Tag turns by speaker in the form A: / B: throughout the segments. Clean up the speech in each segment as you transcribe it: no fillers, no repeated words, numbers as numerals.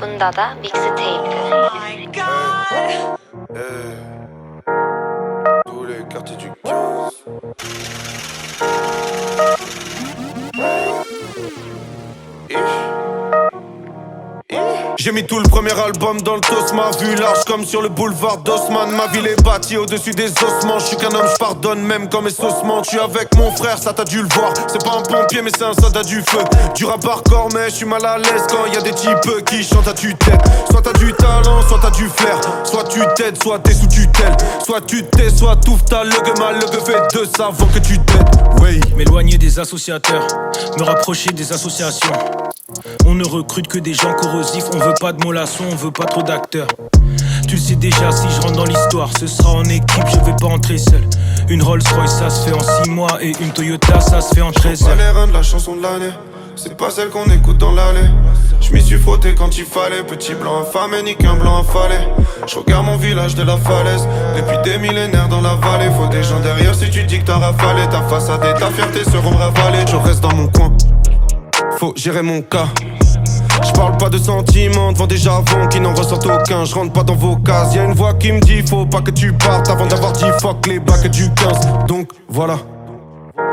A: 돈다다 믹스테이프.
B: Tous les quartiers du 15. J'ai mis tout le premier album dans le tos, ma vue large comme sur le boulevard d'Haussmann. Ma ville est bâtie au-dessus des ossements. Je suis qu'un homme, je pardonne même quand mes ossements. Je suis avec mon frère, ça t'as dû le voir. C'est pas un pompier mais c'est un soldat du feu. Du rap hardcore mais je suis mal à l'aise quand y a des types qui chantent à tue-tête. Soit t'as du talent, soit t'as du flair. Soit tu t'aides, soit t'es sous tutelle. Soit tu t'es, soit touffe ta legue. Ma legue fait deux avant que tu t'aides. Oui.
C: M'éloigner des associateurs, me rapprocher des associations. On ne recrute que des gens corrosifs. On veut pas de mollassons, on veut pas trop d'acteurs. Tu le sais déjà, si je rentre dans l'histoire, ce sera en équipe, je vais pas entrer seul. Une Rolls Royce, ça se fait en 6 mois. Et une Toyota, ça se fait en 13 heures.
B: Pas les reins de la chanson de l'année, c'est pas celle qu'on écoute dans l'allée. Je m'y suis frotté quand il fallait. Petit blanc infâme, nique un blanc affalé. Je regarde mon village de la falaise. Depuis des millénaires dans la vallée. Faut des gens derrière si tu dis que t'as rafalé. Ta façade et ta fierté seront ravalées. Je reste dans mon coin, faut gérer mon cas. Je parle pas de sentiments devant des javons qui n'en ressortent aucun. Je rentre pas dans vos cases. Y'a une voix qui me dit faut pas que tu partes avant d'avoir dit fuck les bacs du 15. Donc voilà,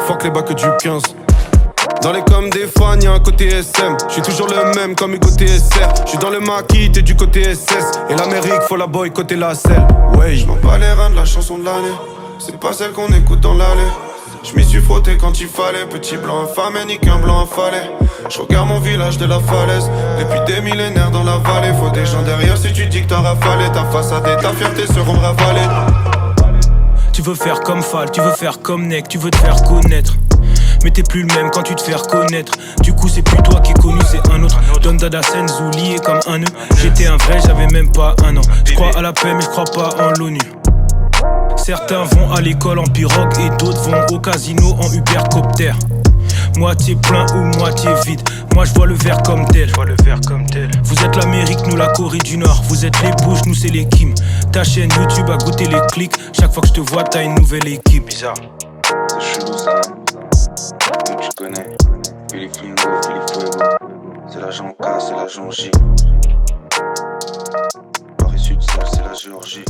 B: fuck les bacs du 15. Dans les coms des fans y'a un côté SM. J'suis toujours le même comme Hugo TSR. J'suis dans le maquis, t'es du côté SS. Et l'Amérique faut la boycotter la selle. Ouais, j'm'en bats les reins de la chanson de l'année. C'est pas celle qu'on écoute dans l'allée. J'm'y suis frotté quand il fallait. Petit blanc infâme et nique un blanc affalé. J'regarde mon village de la falaise. Depuis des millénaires dans la vallée. Faut des gens derrière si tu dis que t'as rafalé. Ta façade et ta fierté seront ravalées.
C: Tu veux faire comme Fall, tu veux faire comme Neck, tu veux te faire connaître. Mais t'es plus le même quand tu te fais reconnaître. Du coup c'est plus toi qui est connu, c'est un autre. Don Dada Senzou lié comme un nœud. J'étais un vrai, j'avais même pas un an. Je crois à la paix mais je crois pas en l'ONU. Certains vont à l'école en pirogue et d'autres vont au casino en Ubercopter. Moitié plein ou moitié vide, moi je vois le verre comme tel. Vous êtes l'Amérique, nous la Corée du Nord. Vous êtes les Bush, nous c'est les Kim. Ta chaîne YouTube a goûté les clics. Chaque fois que je te vois t'as une nouvelle équipe.
D: Bizarre, c'est chelou ça. Donc tu connais Philippe Flingo, Philippe Fuego. C'est l'agent K, c'est l'agent J. Paris Sud, c'est la Géorgie.